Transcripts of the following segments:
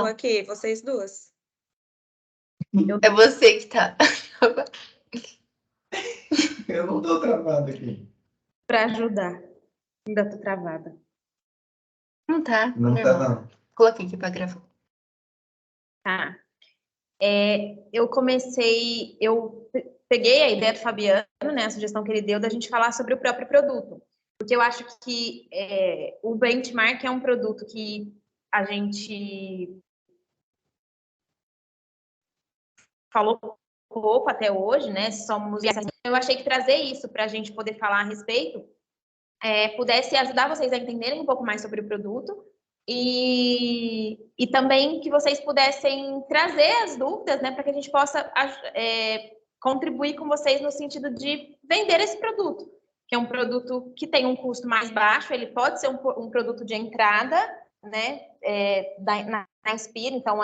aqui, vocês duas. É você que tá. Eu não tô travado aqui. Para ajudar. Ainda tô travada. Não tá. Não tá, não. Coloquei aqui pra gravar. Tá. Eu peguei a ideia do Fabiano, né, a sugestão que ele deu da gente falar sobre o próprio produto. Porque eu acho que o Benchmark é um produto que a gente falou pouco até hoje, né? Eu achei que trazer isso para a gente poder falar a respeito pudesse ajudar vocês a entenderem um pouco mais sobre o produto e também que vocês pudessem trazer as dúvidas, né, para que a gente possa contribuir com vocês no sentido de vender esse produto, que é um produto que tem um custo mais baixo, ele pode ser um produto de entrada, né, na Inspira, então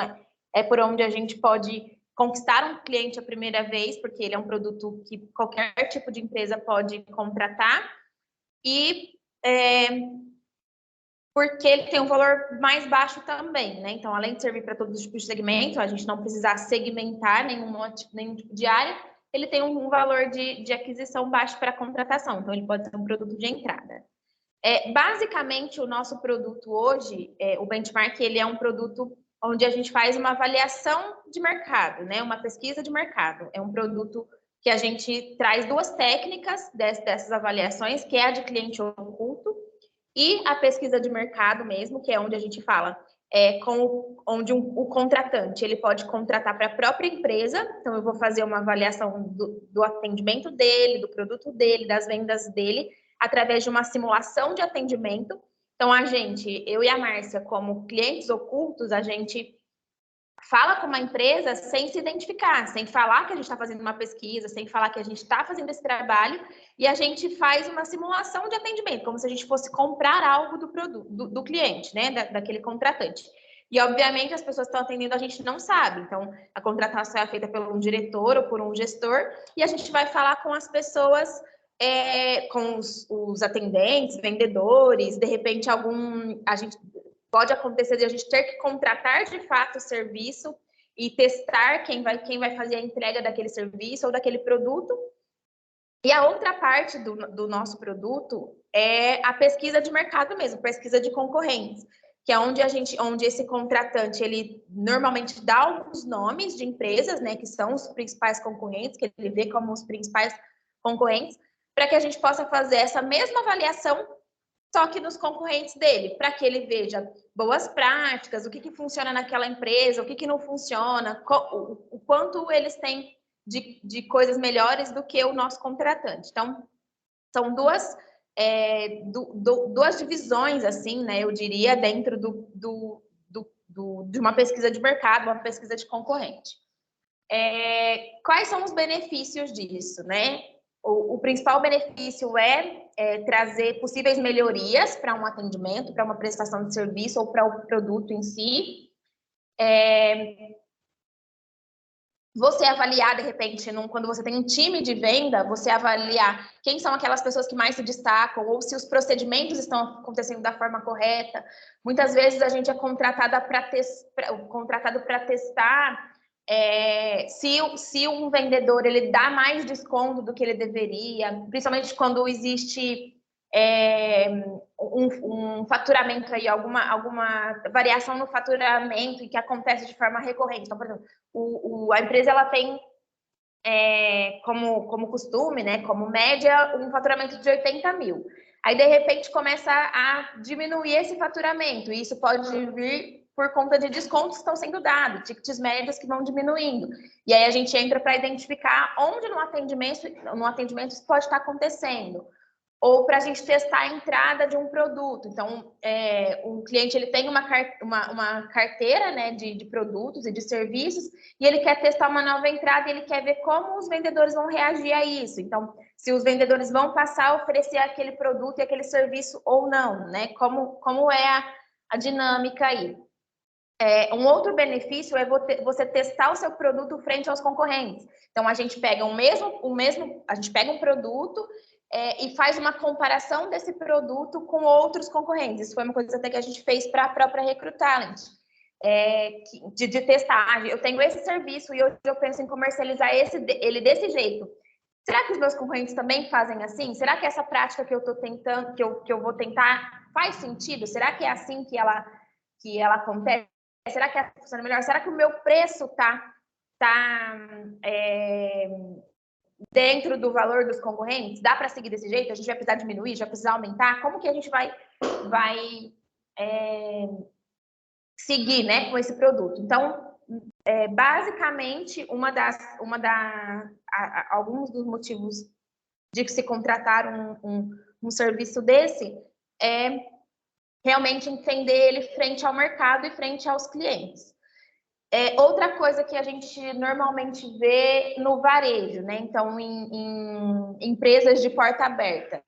é por onde a gente pode conquistar um cliente a primeira vez, porque ele é um produto que qualquer tipo de empresa pode contratar, e porque ele tem um valor mais baixo também, né? Então, além de servir para todos os tipos de segmento, a gente não precisar segmentar nenhum tipo de área, ele tem um valor de aquisição baixo para contratação, então ele pode ser um produto de entrada. Basicamente, o nosso produto hoje, o Benchmark, ele é um produto onde a gente faz uma avaliação de mercado, né? Uma pesquisa de mercado. É um produto que a gente traz duas técnicas dessas avaliações, que é a de cliente oculto e a pesquisa de mercado mesmo, que é onde a gente fala onde o contratante ele pode contratar para a própria empresa. Então, eu vou fazer uma avaliação do atendimento dele, do produto dele, das vendas dele, através de uma simulação de atendimento. Então, eu e a Márcia, como clientes ocultos, a gente fala com uma empresa sem se identificar, sem falar que a gente está fazendo uma pesquisa, sem falar que a gente está fazendo esse trabalho, e a gente faz uma simulação de atendimento, como se a gente fosse comprar algo do produto, do cliente, né, daquele contratante. E, obviamente, as pessoas que estão atendendo a gente não sabe. Então, a contratação é feita por um diretor ou por um gestor, e a gente vai falar com as pessoas, com os atendentes, vendedores, de repente, pode acontecer de a gente ter que contratar de fato o serviço e testar quem vai fazer a entrega daquele serviço ou daquele produto. E a outra parte do nosso produto é a pesquisa de mercado mesmo, pesquisa de concorrentes, que é onde esse contratante, ele normalmente dá alguns nomes de empresas, né, que são os principais concorrentes, que ele vê como os principais concorrentes, para que a gente possa fazer essa mesma avaliação só que nos concorrentes dele, para que ele veja boas práticas, o que funciona naquela empresa, o que não funciona, o quanto eles têm de coisas melhores do que o nosso contratante. Então, são duas divisões, assim, né, eu diria, dentro de uma pesquisa de mercado, uma pesquisa de concorrente. Quais são os benefícios disso, né? O principal benefício é trazer possíveis melhorias para um atendimento, para uma prestação de serviço ou para o produto em si. Você avaliar, de repente, quando você tem um time de venda, você avaliar quem são aquelas pessoas que mais se destacam ou se os procedimentos estão acontecendo da forma correta. Muitas vezes a gente é contratado para testar se um vendedor ele dá mais desconto do que ele deveria, principalmente quando existe um faturamento aí, alguma variação no faturamento e que acontece de forma recorrente. Então, por exemplo, a empresa ela tem como costume, né, como média, um faturamento de 80 mil. Aí, de repente, começa a diminuir esse faturamento, e isso pode vir por conta de descontos que estão sendo dados, tickets médios que vão diminuindo. E aí a gente entra para identificar onde no atendimento isso pode estar acontecendo. Ou para a gente testar a entrada de um produto. Então, o cliente ele tem uma carteira, né, de produtos e de serviços, e ele quer testar uma nova entrada e ele quer ver como os vendedores vão reagir a isso. Então, se os vendedores vão passar a oferecer aquele produto e aquele serviço ou não, né? Como é a dinâmica aí. Um outro benefício é você testar o seu produto frente aos concorrentes. Então, a gente pega a gente pega um produto e faz uma comparação desse produto com outros concorrentes. Isso foi uma coisa até que a gente fez para a própria Recrutalent. de testagem. Eu tenho esse serviço e hoje eu penso em comercializar ele desse jeito. Será que os meus concorrentes também fazem assim? Será que essa prática que eu estou tentando, que eu vou tentar, faz sentido? Será que é assim que ela acontece? Será que ela funciona melhor? Será que o meu preço está dentro do valor dos concorrentes? Dá para seguir desse jeito? A gente vai precisar diminuir? Já vai precisar aumentar? Como que a gente vai seguir, né, com esse produto? Então, basicamente, alguns dos motivos de se contratar um serviço desse é realmente entender ele frente ao mercado e frente aos clientes. Outra coisa que a gente normalmente vê no varejo, né? Então, em empresas de porta aberta,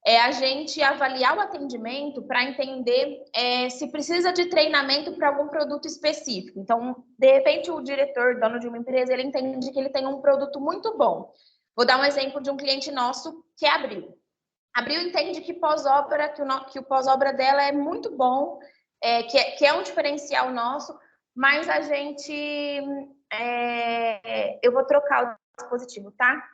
é a gente avaliar o atendimento para entender se precisa de treinamento para algum produto específico. Então, de repente, o diretor, dono de uma empresa, ele entende que ele tem um produto muito bom. Vou dar um exemplo de um cliente nosso que é a Abril. A Abril entende que pós-obra, que o pós-obra dela é muito bom, que é um diferencial nosso, mas a gente... eu vou trocar o dispositivo, tá?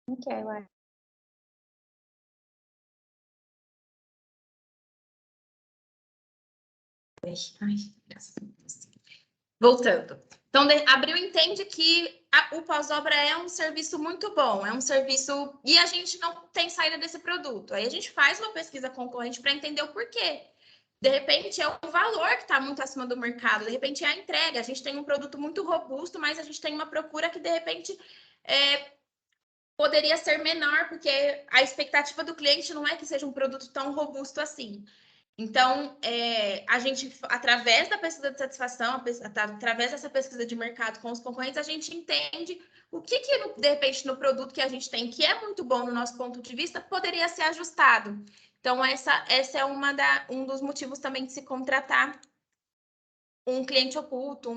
Não quer, ué. Ai, graças a Deus. Voltando. Então, a Abril entende que o pós-obra é um serviço muito bom, é um serviço... E a gente não tem saída desse produto. Aí a gente faz uma pesquisa concorrente para entender o porquê. De repente, é o valor que está muito acima do mercado. De repente, é a entrega. A gente tem um produto muito robusto, mas a gente tem uma procura que, de repente, poderia ser menor, porque a expectativa do cliente não é que seja um produto tão robusto assim. Então, a gente, através da pesquisa de satisfação, através dessa pesquisa de mercado com os concorrentes, a gente entende o que de repente, no produto que a gente tem, que é muito bom no nosso ponto de vista, poderia ser ajustado. Então, essa é um dos motivos também de se contratar um cliente oculto,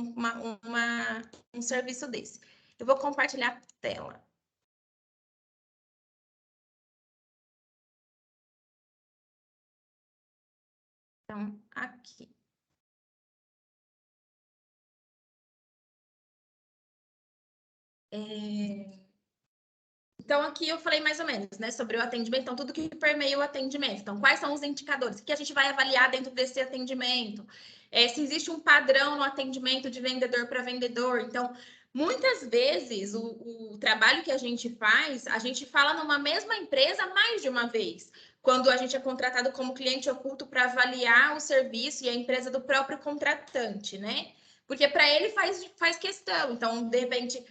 um serviço desse. Eu vou compartilhar a tela. Então, aqui. Então, aqui eu falei mais ou menos, né, sobre o atendimento, então, tudo que permeia o atendimento. Então, quais são os indicadores? O que a gente vai avaliar dentro desse atendimento? Se existe um padrão no atendimento de vendedor para vendedor. Então, muitas vezes, o trabalho que a gente fala numa mesma empresa mais de uma vez. Quando a gente é contratado como cliente oculto para avaliar o serviço e a empresa do próprio contratante, né? Porque para ele faz questão. Então, de repente...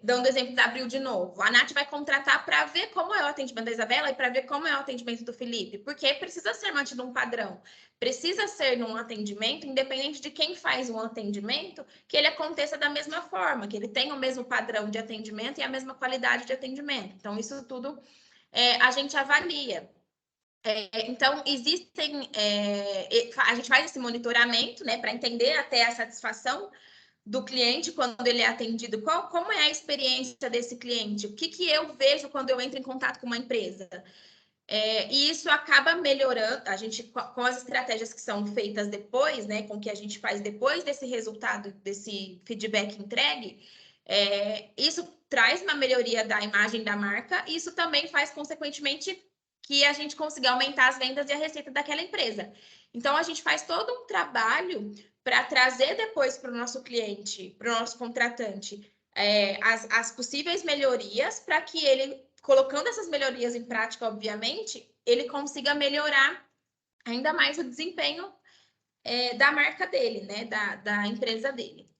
dando exemplo da Abril de novo, a Nath vai contratar para ver como é o atendimento da Isabela e para ver como é o atendimento do Felipe, porque precisa ser mantido um padrão, precisa ser num atendimento, independente de quem faz um atendimento, que ele aconteça da mesma forma, que ele tenha o mesmo padrão de atendimento e a mesma qualidade de atendimento. Então, isso tudo a gente avalia. Então, a gente faz esse monitoramento, né, para entender até a satisfação do cliente quando ele é atendido, como é a experiência desse cliente, o que eu vejo quando eu entro em contato com uma empresa. E isso acaba melhorando, a gente, com as estratégias que são feitas depois, né, com o que a gente faz depois desse resultado, desse feedback entregue, isso traz uma melhoria da imagem da marca, e isso também faz, consequentemente, que a gente consiga aumentar as vendas e a receita daquela empresa. Então, a gente faz todo um trabalho para trazer depois para o nosso cliente, para o nosso contratante, as possíveis melhorias, para que ele, colocando essas melhorias em prática, obviamente, ele consiga melhorar ainda mais o desempenho da marca dele, né, da empresa dele.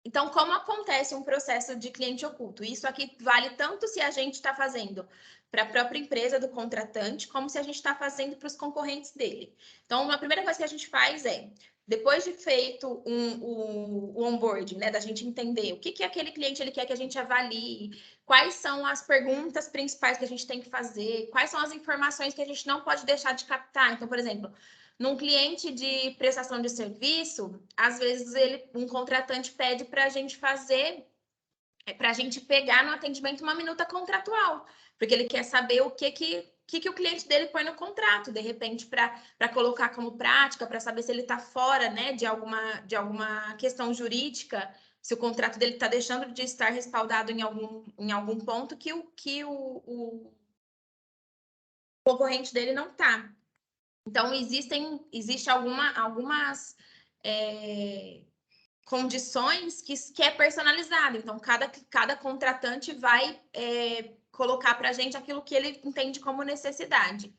Então, como acontece um processo de cliente oculto? Isso aqui vale tanto se a gente está fazendo para a própria empresa do contratante, como se a gente está fazendo para os concorrentes dele. Então, a primeira coisa que a gente faz depois de feito o onboarding, né, da gente entender o que aquele cliente ele quer que a gente avalie, quais são as perguntas principais que a gente tem que fazer, quais são as informações que a gente não pode deixar de captar. Então, por exemplo, num cliente de prestação de serviço, às vezes um contratante pede para a gente fazer, para a gente pegar no atendimento uma minuta contratual, porque ele quer saber o que o cliente dele põe no contrato, de repente, para colocar como prática, para saber se ele está fora, né, de alguma questão jurídica, se o contrato dele está deixando de estar respaldado em algum ponto que o concorrente dele não está. Então, existe algumas condições que é personalizado. Então, cada contratante vai colocar para a gente aquilo que ele entende como necessidade.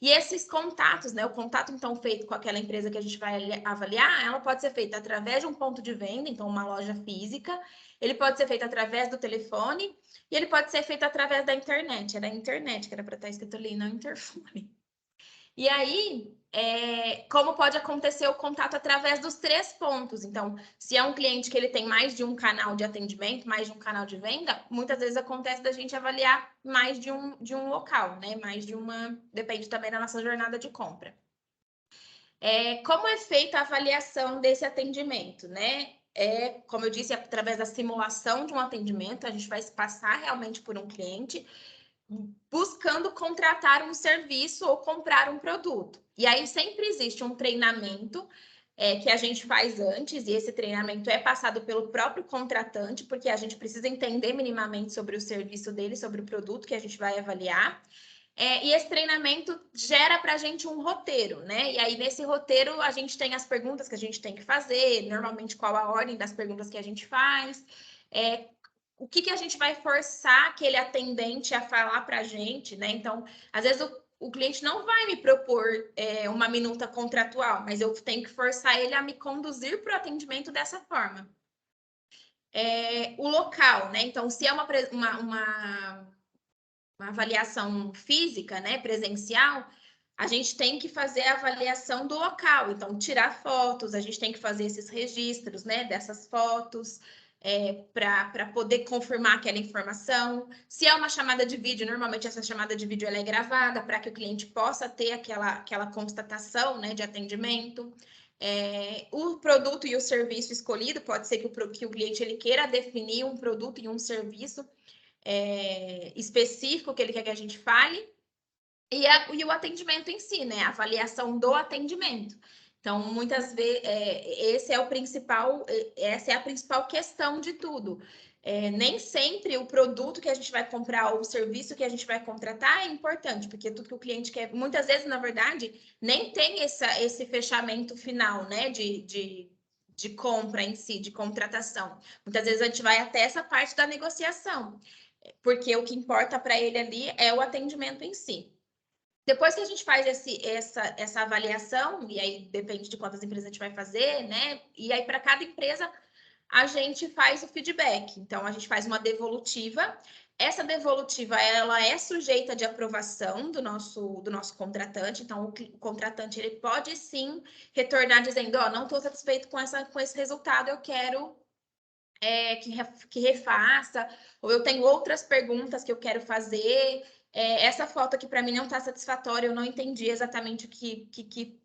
E esses contatos, né? O contato, então, feito com aquela empresa que a gente vai avaliar, ela pode ser feita através de um ponto de venda, então, uma loja física, ele pode ser feito através do telefone, e ele pode ser feito através da internet. Era a internet que era para estar escrito ali, não interfone. E aí, como pode acontecer o contato através dos 3 pontos? Então, se é um cliente que ele tem mais de um canal de atendimento, mais de um canal de venda, muitas vezes acontece da gente avaliar mais de um local, né? Mais de uma... Depende também da nossa jornada de compra. Como é feita a avaliação desse atendimento, né? Como eu disse, através da simulação de um atendimento, a gente vai se passar realmente por um cliente buscando contratar um serviço ou comprar um produto. E aí sempre existe um treinamento que a gente faz antes, e esse treinamento é passado pelo próprio contratante, porque a gente precisa entender minimamente sobre o serviço dele, sobre o produto que a gente vai avaliar. E esse treinamento gera para a gente um roteiro, né? E aí, nesse roteiro, a gente tem as perguntas que a gente tem que fazer, normalmente qual a ordem das perguntas que a gente faz, o que a gente vai forçar aquele atendente a falar para a gente, né? Então, às vezes o cliente não vai me propor uma minuta contratual, mas eu tenho que forçar ele a me conduzir para o atendimento dessa forma. O local, né? Então, se é uma avaliação física, né, presencial, a gente tem que fazer a avaliação do local. Então, tirar fotos, a gente tem que fazer esses registros, né, dessas fotos, para poder confirmar aquela informação. Se é uma chamada de vídeo, normalmente essa chamada de vídeo ela é gravada para que o cliente possa ter aquela constatação, né, de atendimento. O produto e o serviço escolhido, pode ser que o cliente ele queira definir um produto e um serviço específico que ele quer que a gente fale, e o atendimento em si, né? A avaliação do atendimento. Então, muitas vezes, essa é a principal questão de tudo. Nem sempre o produto que a gente vai comprar ou o serviço que a gente vai contratar é importante, porque tudo que o cliente quer, muitas vezes, na verdade, nem tem esse fechamento final, né? De compra em si, de contratação. Muitas vezes a gente vai até essa parte da negociação, porque o que importa para ele ali é o atendimento em si. Depois que a gente faz essa avaliação, e aí depende de quantas empresas a gente vai fazer, né? E aí, para cada empresa, a gente faz o feedback. Então, a gente faz uma devolutiva. Essa devolutiva, ela é sujeita de aprovação do nosso contratante. Então, o contratante, ele pode sim retornar dizendo, não estou satisfeito com esse resultado, eu quero que refaça, ou eu tenho outras perguntas que eu quero fazer. Essa foto aqui para mim não está satisfatória, eu não entendi exatamente o que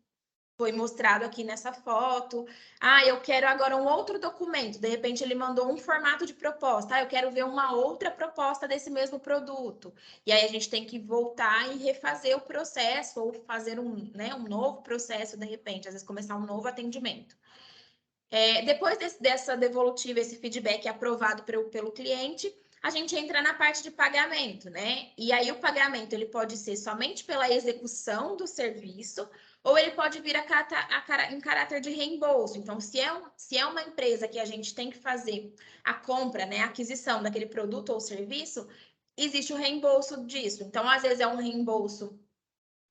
foi mostrado aqui nessa foto. Eu quero agora um outro documento. De repente, ele mandou um formato de proposta. Eu quero ver uma outra proposta desse mesmo produto. E aí, a gente tem que voltar e refazer o processo, ou fazer um novo processo, de repente. Às vezes, começar um novo atendimento. Depois dessa devolutiva, esse feedback aprovado pelo cliente, a gente entra na parte de pagamento, né? E aí o pagamento ele pode ser somente pela execução do serviço, ou ele pode vir em caráter de reembolso. Então, se é uma empresa que a gente tem que fazer a compra, né, a aquisição daquele produto ou serviço, existe o reembolso disso. Então, às vezes é um reembolso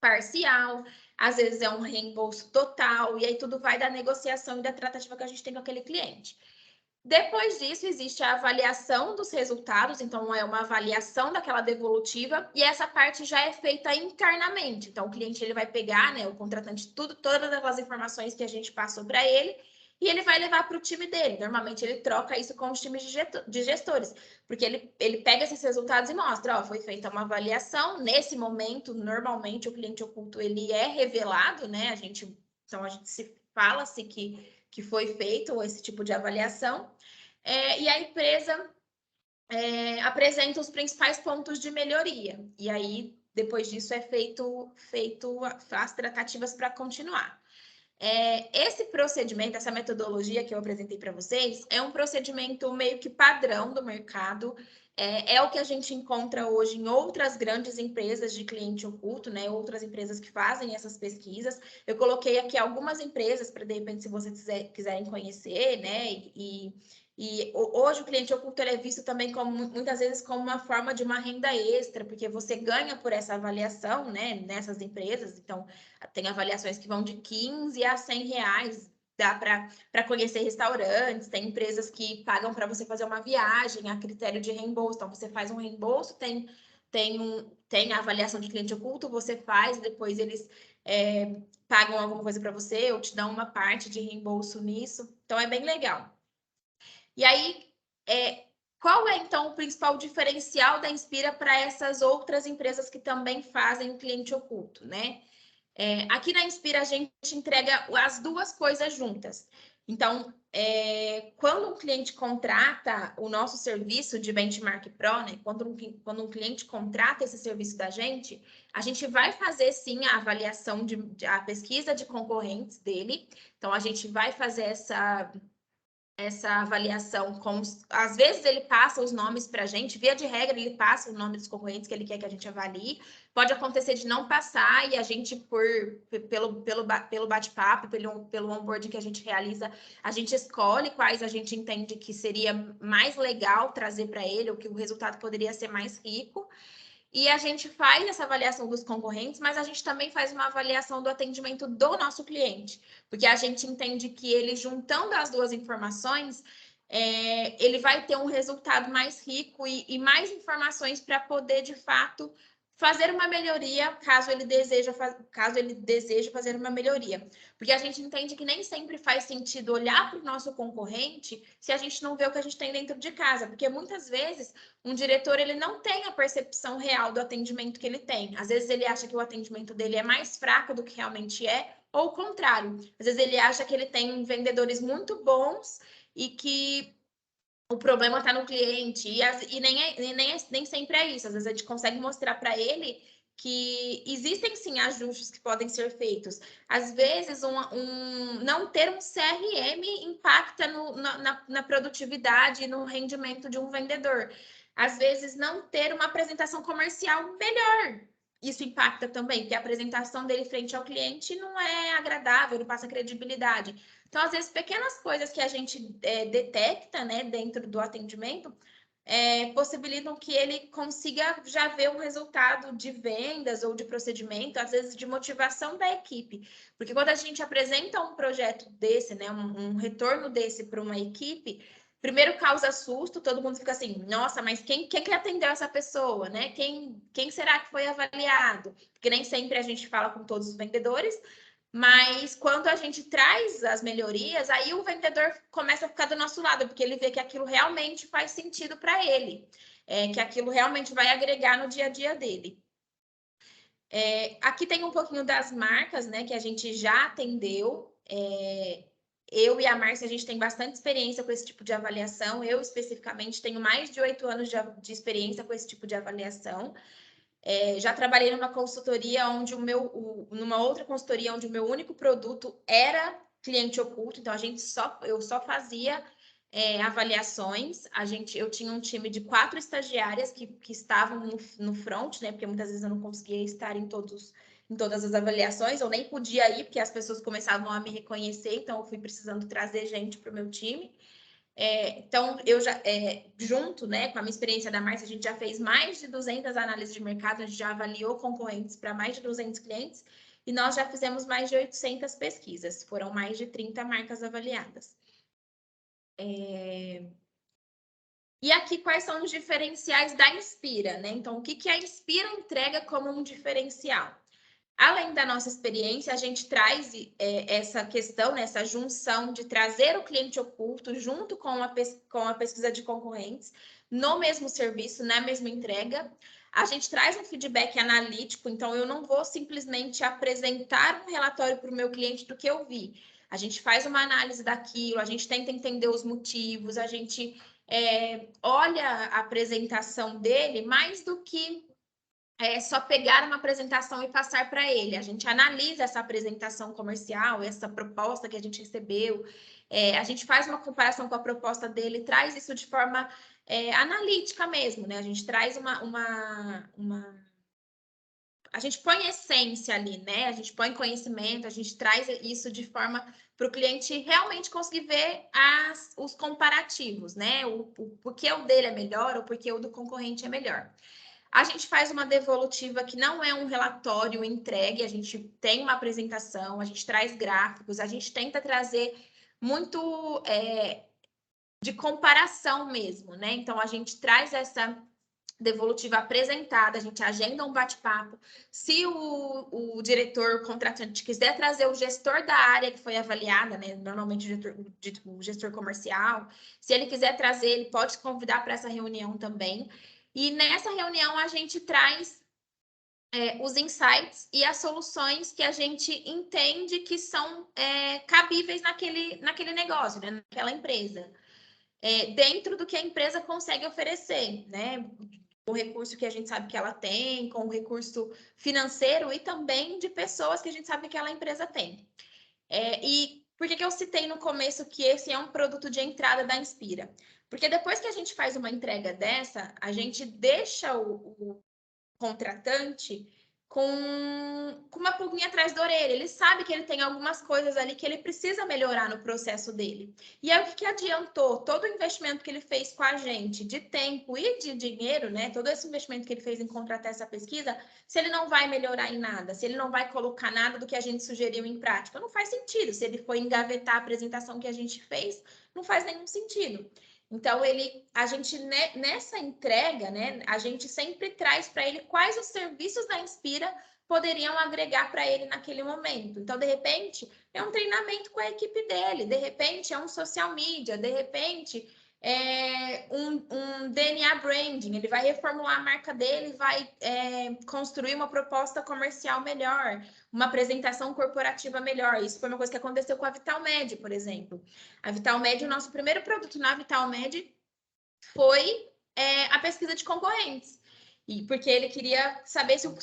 parcial, às vezes é um reembolso total, e aí tudo vai da negociação e da tratativa que a gente tem com aquele cliente. Depois disso, existe a avaliação dos resultados, então é uma avaliação daquela devolutiva, e essa parte já é feita internamente. Então, o cliente ele vai pegar, né, o contratante, todas aquelas informações que a gente passou para ele, e ele vai levar para o time dele. Normalmente, ele troca isso com os times de gestores, porque ele pega esses resultados e mostra, ó, foi feita uma avaliação. Nesse momento, normalmente, o cliente oculto ele é revelado, né? Então, a gente se fala-se que foi feito esse tipo de avaliação. E a empresa apresenta os principais pontos de melhoria. E aí, depois disso, é feito as tratativas para continuar. Esse procedimento, essa metodologia que eu apresentei para vocês, é um procedimento meio que padrão do mercado. É o que a gente encontra hoje em outras grandes empresas de cliente oculto, né? Outras empresas que fazem essas pesquisas. Eu coloquei aqui algumas empresas para, de repente, se vocês quiserem conhecer, né? E hoje o cliente oculto é visto também muitas vezes como uma forma de uma renda extra, porque você ganha por essa avaliação, né? Nessas empresas. Então, tem avaliações que vão de 15 a 100 reais. Dá para conhecer restaurantes, tem empresas que pagam para você fazer uma viagem a critério de reembolso. Então, você faz um reembolso, tem a avaliação de cliente oculto, você faz, depois eles pagam alguma coisa para você ou te dão uma parte de reembolso nisso. Então, é bem legal. E aí, qual é, então, o principal diferencial da Inspira para essas outras empresas que também fazem o cliente oculto, né? Aqui na Inspira, a gente entrega as duas coisas juntas. Então, quando um cliente contrata o nosso serviço de Benchmark Pro, né? Quando um cliente contrata esse serviço da gente, a gente vai fazer, sim, a avaliação, a pesquisa de concorrentes dele. Então, a gente vai fazer essa avaliação às vezes ele passa os nomes para a gente, via de regra ele passa o nome dos concorrentes que ele quer que a gente avalie, pode acontecer de não passar e a gente pelo bate-papo, pelo onboarding que a gente realiza, a gente escolhe quais a gente entende que seria mais legal trazer para ele, ou que o resultado poderia ser mais rico. E a gente faz essa avaliação dos concorrentes, mas a gente também faz uma avaliação do atendimento do nosso cliente, porque a gente entende que ele, juntando as duas informações, ele vai ter um resultado mais rico e mais informações para poder, de fato, fazer uma melhoria, caso ele deseje fazer uma melhoria. Porque a gente entende que nem sempre faz sentido olhar para o nosso concorrente se a gente não vê o que a gente tem dentro de casa, porque muitas vezes um diretor ele não tem a percepção real do atendimento que ele tem. Às vezes ele acha que o atendimento dele é mais fraco do que realmente é, ou o contrário. Às vezes ele acha que ele tem vendedores muito bons e que o problema está no cliente. E nem sempre é isso. Às vezes a gente consegue mostrar para ele que existem sim ajustes que podem ser feitos. Às vezes, não ter um CRM impacta na produtividade e no rendimento de um vendedor. Às vezes, não ter uma apresentação comercial melhor. Isso impacta também, porque a apresentação dele frente ao cliente não é agradável, não passa credibilidade. Então, às vezes, pequenas coisas que a gente detecta, né, dentro do atendimento, possibilitam que ele consiga já ver um resultado de vendas ou de procedimento, às vezes de motivação da equipe. Porque quando a gente apresenta um projeto desse, né, um retorno desse para uma equipe, primeiro causa susto, todo mundo fica assim, nossa, mas quem que atendeu essa pessoa, né? Quem será que foi avaliado? Porque nem sempre a gente fala com todos os vendedores, mas quando a gente traz as melhorias, aí o vendedor começa a ficar do nosso lado, porque ele vê que aquilo realmente faz sentido para ele, que aquilo realmente vai agregar no dia a dia dele. Aqui tem um pouquinho das marcas, né, que a gente já atendeu. Eu e a Márcia, a gente tem bastante experiência com esse tipo de avaliação. Eu, especificamente, tenho mais de 8 anos de experiência com esse tipo de avaliação. Já trabalhei numa consultoria numa outra consultoria onde o meu único produto era cliente oculto, então eu só fazia avaliações. Eu tinha um time de 4 estagiárias que estavam no front, né? Porque muitas vezes eu não conseguia estar em todas as avaliações, eu nem podia ir, porque as pessoas começavam a me reconhecer, então eu fui precisando trazer gente para o meu time. Então, eu já, junto, né, com a minha experiência da Márcia, a gente já fez mais de 200 análises de mercado, a gente já avaliou concorrentes para mais de 200 clientes, e nós já fizemos mais de 800 pesquisas, foram mais de 30 marcas avaliadas. E aqui, quais são os diferenciais da Inspira, né? Então, o que a Inspira entrega como um diferencial? Além da nossa experiência, a gente traz essa questão, né, essa junção de trazer o cliente oculto junto com a pesquisa de concorrentes no mesmo serviço, na mesma entrega. A gente traz um feedback analítico, então eu não vou simplesmente apresentar um relatório para o meu cliente do que eu vi. A gente faz uma análise daquilo, a gente tenta entender os motivos, a gente olha a apresentação dele mais do que só pegar uma apresentação e passar para ele. A gente analisa essa apresentação comercial, essa proposta que a gente recebeu, a gente faz uma comparação com a proposta dele, traz isso de forma analítica mesmo, né? A gente traz a gente põe essência ali, né? A gente põe conhecimento, a gente traz isso de forma para o cliente realmente conseguir ver os comparativos, né? O porquê o dele é melhor, ou porquê o do concorrente é melhor. A gente faz uma devolutiva que não é um relatório entregue, a gente tem uma apresentação, a gente traz gráficos, a gente tenta trazer muito de comparação mesmo, né? Então, a gente traz essa devolutiva apresentada, a gente agenda um bate-papo. Se o diretor contratante quiser trazer o gestor da área que foi avaliada, né? Normalmente o gestor comercial, se ele quiser trazer, ele pode convidar para essa reunião também. E nessa reunião a gente traz os insights e as soluções que a gente entende que são cabíveis naquele negócio, né? Naquela empresa. Dentro do que a empresa consegue oferecer, né? O recurso que a gente sabe que ela tem, com o recurso financeiro e também de pessoas que a gente sabe que aquela empresa tem. E por que eu citei no começo que esse é um produto de entrada da Inspira? Porque depois que a gente faz uma entrega dessa, a gente deixa o contratante com uma pulguinha atrás da orelha. Ele sabe que ele tem algumas coisas ali que ele precisa melhorar no processo dele. E aí, o que adiantou? Todo o investimento que ele fez com a gente, de tempo e de dinheiro, né? Todo esse investimento que ele fez em contratar essa pesquisa, se ele não vai melhorar em nada, se ele não vai colocar nada do que a gente sugeriu em prática, não faz sentido. Se ele for engavetar a apresentação que a gente fez, não faz nenhum sentido. Então, a gente, nessa entrega, né, a gente sempre traz para ele quais os serviços da Inspira poderiam agregar para ele naquele momento. Então, de repente, é um treinamento com a equipe dele, de repente, é um social media, de repente, um DNA branding, ele vai reformular a marca dele, vai construir uma proposta comercial melhor, uma apresentação corporativa melhor. Isso foi uma coisa que aconteceu com a VitalMed, por exemplo. A VitalMed, o nosso primeiro produto na VitalMed foi a pesquisa de concorrentes. E porque ele queria saber se o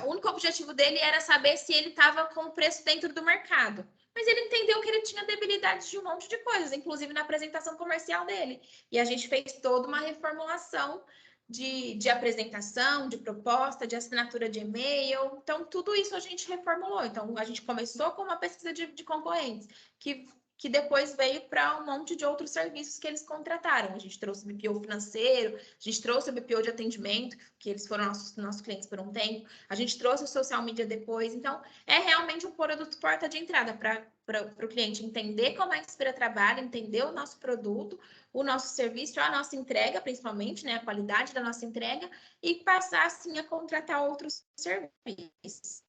único objetivo dele era saber se ele estava com o preço dentro do mercado. Mas ele entendeu que ele tinha debilidades de um monte de coisas, inclusive na apresentação comercial dele. E a gente fez toda uma reformulação de apresentação, de proposta, de assinatura de e-mail. Então, tudo isso a gente reformulou. Então, a gente começou com uma pesquisa de concorrentes, que depois veio para um monte de outros serviços que eles contrataram. A gente trouxe o BPO financeiro, a gente trouxe o BPO de atendimento, que eles foram nossos clientes por um tempo, a gente trouxe o social media depois. Então, é realmente um produto porta de entrada para o cliente entender como a Inspira trabalha, entender o nosso produto, o nosso serviço, a nossa entrega, principalmente, né, a qualidade da nossa entrega, e passar, assim, a contratar outros serviços.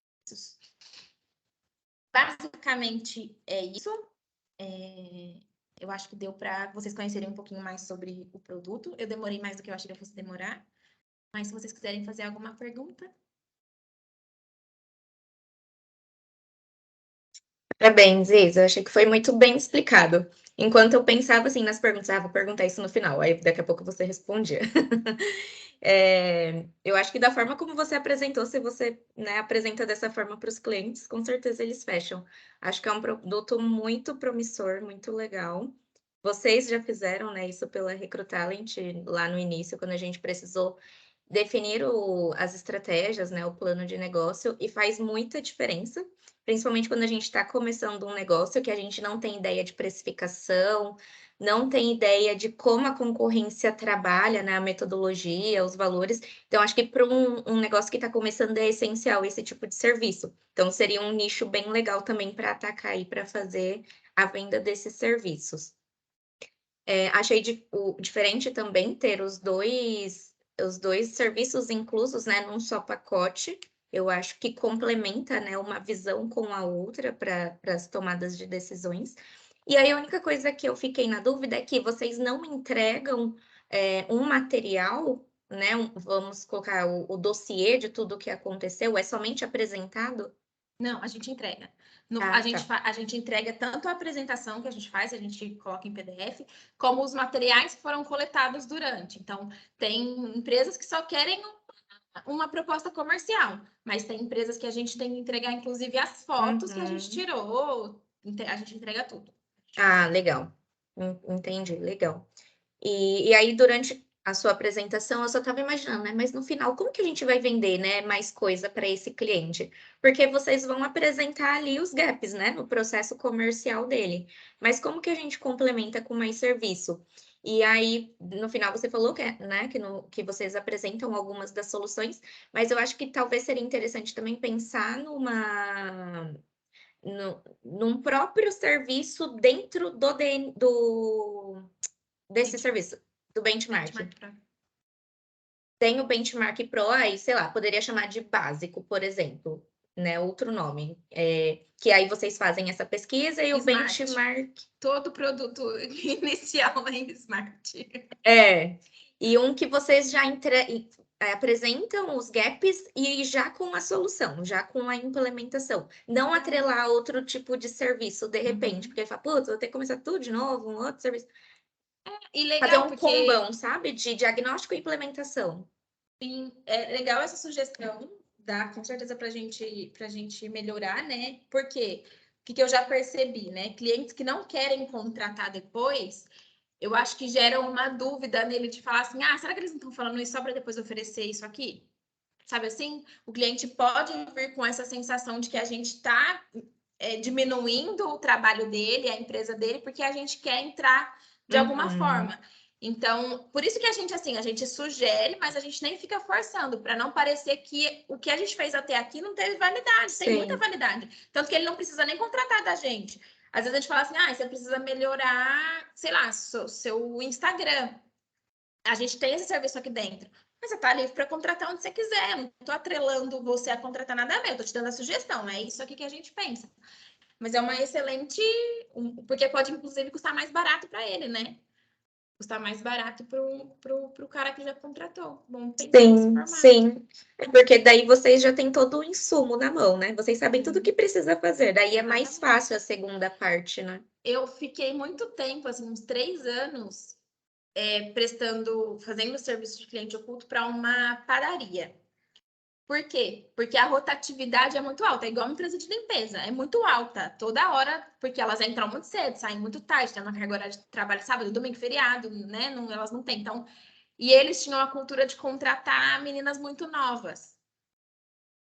Basicamente, é isso. Eu acho que deu para vocês conhecerem um pouquinho mais sobre o produto. Eu demorei mais do que eu achei que eu fosse demorar. Mas se vocês quiserem fazer alguma pergunta. Parabéns, Isa. Eu achei que foi muito bem explicado. Enquanto eu pensava assim nas perguntas, vou perguntar isso no final, aí daqui a pouco você respondia. Eu acho que da forma como você apresentou, se você, né, apresenta dessa forma para os clientes, com certeza eles fecham. Acho que é um produto muito promissor, muito legal. Vocês já fizeram, né, isso pela Recrutalent lá no início, quando a gente precisou definir as estratégias, né, o plano de negócio, e faz muita diferença, principalmente quando a gente está começando um negócio que a gente não tem ideia de precificação, não tem ideia de como a concorrência trabalha, né, a metodologia, os valores. Então, acho que para um negócio que está começando é essencial esse tipo de serviço. Então, seria um nicho bem legal também para atacar e para fazer a venda desses serviços. Achei diferente também ter os dois serviços inclusos, né, num só pacote. Eu acho que complementa, né, uma visão com a outra para as tomadas de decisões. E aí a única coisa que eu fiquei na dúvida é que vocês não entregam um material, né? Vamos colocar o dossiê de tudo o que aconteceu, é somente apresentado? Não, a gente entrega. Ah, a gente entrega tanto a apresentação que a gente faz, a gente coloca em PDF, como os materiais que foram coletados durante. Então, tem empresas que só querem uma proposta comercial, mas tem empresas que a gente tem que entregar, inclusive, as fotos que a gente tirou, a gente entrega tudo. Ah, legal. Entendi, legal. E aí, durante a sua apresentação, eu só estava imaginando, né? Mas no final, como que a gente vai vender, né, mais coisa para esse cliente? Porque vocês vão apresentar ali os gaps, né, no processo comercial dele. Mas como que a gente complementa com mais serviço? E aí, no final, você falou que, né, que vocês apresentam algumas das soluções, mas eu acho que talvez seria interessante também pensar num próprio serviço dentro desse serviço, do benchmark. Tem o Benchmark Pro, aí, sei lá, poderia chamar de básico, por exemplo, né? Outro nome. Que aí vocês fazem essa pesquisa e o Smart. benchmark. Todo produto inicial é Smart. E um que vocês já apresentam os gaps e já com a solução, já com a implementação. Não atrelar a outro tipo de serviço de repente, porque fala, putz, vou ter que começar tudo de novo, um outro serviço. E legal, fazer um combão, sabe? De diagnóstico e implementação. Sim, é legal essa sugestão, dá com certeza para gente melhorar, né? Porque o que eu já percebi, né? Clientes que não querem contratar depois, eu acho que geram uma dúvida nele de falar assim: ah, será que eles não estão falando isso só para depois oferecer isso aqui? Sabe assim? O cliente pode vir com essa sensação de que a gente está diminuindo o trabalho dele, a empresa dele, porque a gente quer entrar de alguma forma. Então, por isso que a gente sugere, mas a gente nem fica forçando, para não parecer que o que a gente fez até aqui não teve validade, tem muita validade. Tanto que ele não precisa nem contratar da gente. Às vezes a gente fala assim, ah, você precisa melhorar, sei lá, seu Instagram. A gente tem esse serviço aqui dentro. Mas você tá livre para contratar onde você quiser. Eu não tô atrelando você a contratar nada meu, tô te dando a sugestão. É isso aqui que a gente pensa. Mas é uma excelente. Porque pode, inclusive, custar mais barato para ele, né? Custar mais barato pro cara que já contratou. Vamos pensar nesse formato. Sim. Porque daí vocês já têm todo o insumo na mão, né? Vocês sabem tudo o que precisa fazer. Daí é mais fácil a segunda parte, né? Eu fiquei muito tempo, assim, uns 3 anos, fazendo serviço de cliente oculto para uma padaria. Por quê? Porque a rotatividade é muito alta, é igual uma empresa de limpeza, é muito alta, toda hora, porque elas entram muito cedo, saem muito tarde, tem uma carga horária de trabalho sábado, domingo, feriado, né? Não, elas não têm. Então, e eles tinham a cultura de contratar meninas muito novas.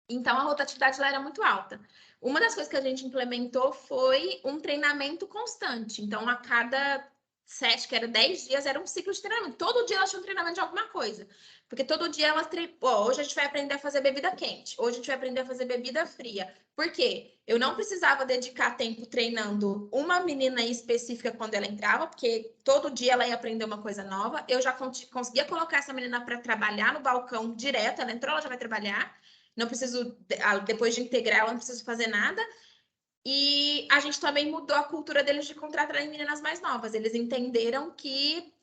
Então, a rotatividade lá era muito alta. Uma das coisas que a gente implementou foi um treinamento constante. Então, a cada 7, que era 10 dias, era um ciclo de treinamento. Todo dia elas tinham treinamento de alguma coisa. Porque todo dia elas hoje a gente vai aprender a fazer bebida quente. Hoje a gente vai aprender a fazer bebida fria. Por quê? Eu não precisava dedicar tempo treinando uma menina específica quando ela entrava, porque todo dia ela ia aprender uma coisa nova. Eu já conseguia colocar essa menina para trabalhar no balcão direto. Ela entrou, ela já vai trabalhar. Não preciso, depois de integrar, ela não preciso fazer nada. E a gente também mudou a cultura deles de contratar meninas mais novas. Eles entenderam que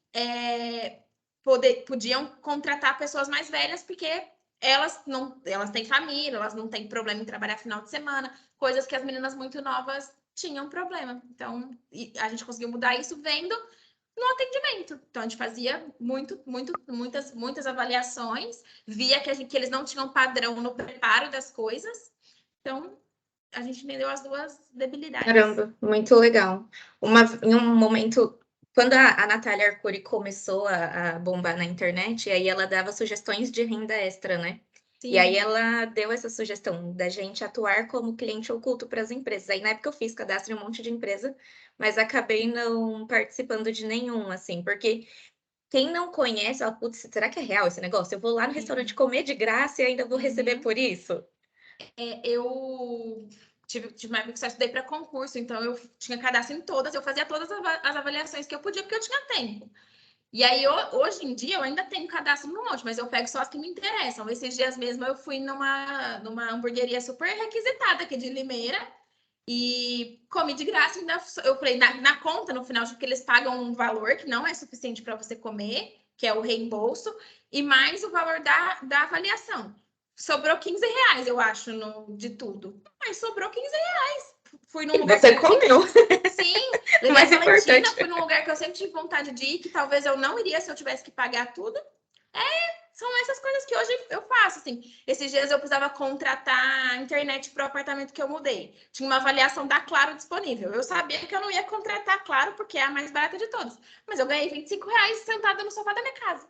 podiam contratar pessoas mais velhas, porque elas têm família, elas não têm problema em trabalhar final de semana, coisas que as meninas muito novas tinham problema. Então, a gente conseguiu mudar isso vendo no atendimento. Então, a gente fazia muitas avaliações, via que eles não tinham padrão no preparo das coisas. Então, a gente entendeu as duas debilidades. Caramba, muito legal. Em um momento, quando a Natália Arcuri começou a bombar na internet, aí ela dava sugestões de renda extra, né? Sim. E aí ela deu essa sugestão da gente atuar como cliente oculto para as empresas. Aí na época eu fiz cadastro em um monte de empresa, mas acabei não participando de nenhum, assim, porque quem não conhece, fala, putz, será que é real esse negócio? Eu vou lá no restaurante comer de graça e ainda vou receber por isso? Eu tive uma época que só estudei para concurso, então eu tinha cadastro em todas, eu fazia todas as avaliações que eu podia, porque eu tinha tempo. E aí, hoje em dia, eu ainda tenho cadastro no monte, mas eu pego só as que me interessam. Esses dias mesmo eu fui numa hamburgueria super requisitada aqui de Limeira e comi de graça. Ainda, eu falei, na conta, no final, porque eles pagam um valor que não é suficiente para você comer, que é o reembolso, e mais o valor da avaliação. Sobrou R$ 15, eu acho, de tudo. Mas sobrou R$ 15. Fui num lugar Você comeu. Sim, levei Mais a Valentina, importante. fui num lugar que eu sempre tive vontade de ir, que talvez eu não iria se eu tivesse que pagar tudo. São essas coisas que hoje eu faço, assim. Esses dias eu precisava contratar internet para o apartamento que eu mudei. Tinha uma avaliação da Claro disponível. Eu sabia que eu não ia contratar a Claro, porque é a mais barata de todas. Mas eu ganhei R$ 25 sentada no sofá da minha casa.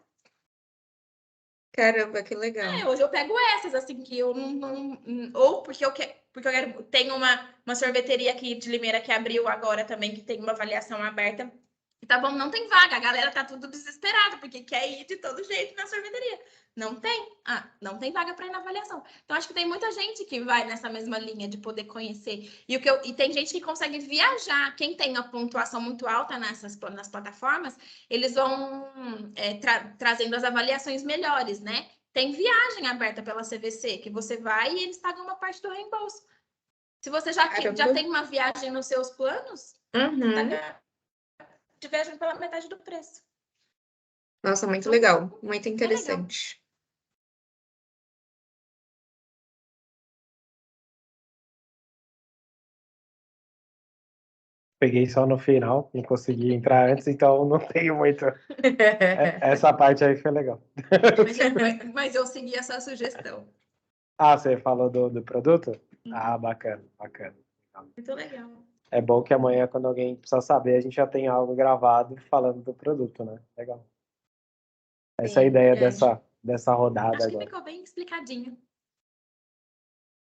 Caramba, que legal. Hoje eu pego essas, assim, que eu não ou porque eu quero. Tem uma sorveteria aqui de Limeira que abriu agora também, que tem uma avaliação aberta. Tá bom, não tem vaga. A galera tá tudo desesperada, porque quer ir de todo jeito na sorveteria. Não tem. Não tem vaga para ir na avaliação. Então, acho que tem muita gente que vai nessa mesma linha de poder conhecer. E tem gente que consegue viajar. Quem tem a pontuação muito alta nas plataformas, eles vão trazendo as avaliações melhores, né? Tem viagem aberta pela CVC, que você vai e eles pagam uma parte do reembolso. Se você já tem uma viagem nos seus planos, de viagem pela metade do preço. Nossa, muito legal. Muito interessante. Peguei só no final, não consegui entrar antes, então não tenho muito. Essa parte aí foi legal. Mas eu segui essa sugestão. Você falou do produto? Bacana, bacana. Muito legal. É bom que amanhã, quando alguém precisa saber, a gente já tem algo gravado falando do produto, né? Legal. Essa é a ideia dessa rodada Acho que agora. ficou bem explicadinho.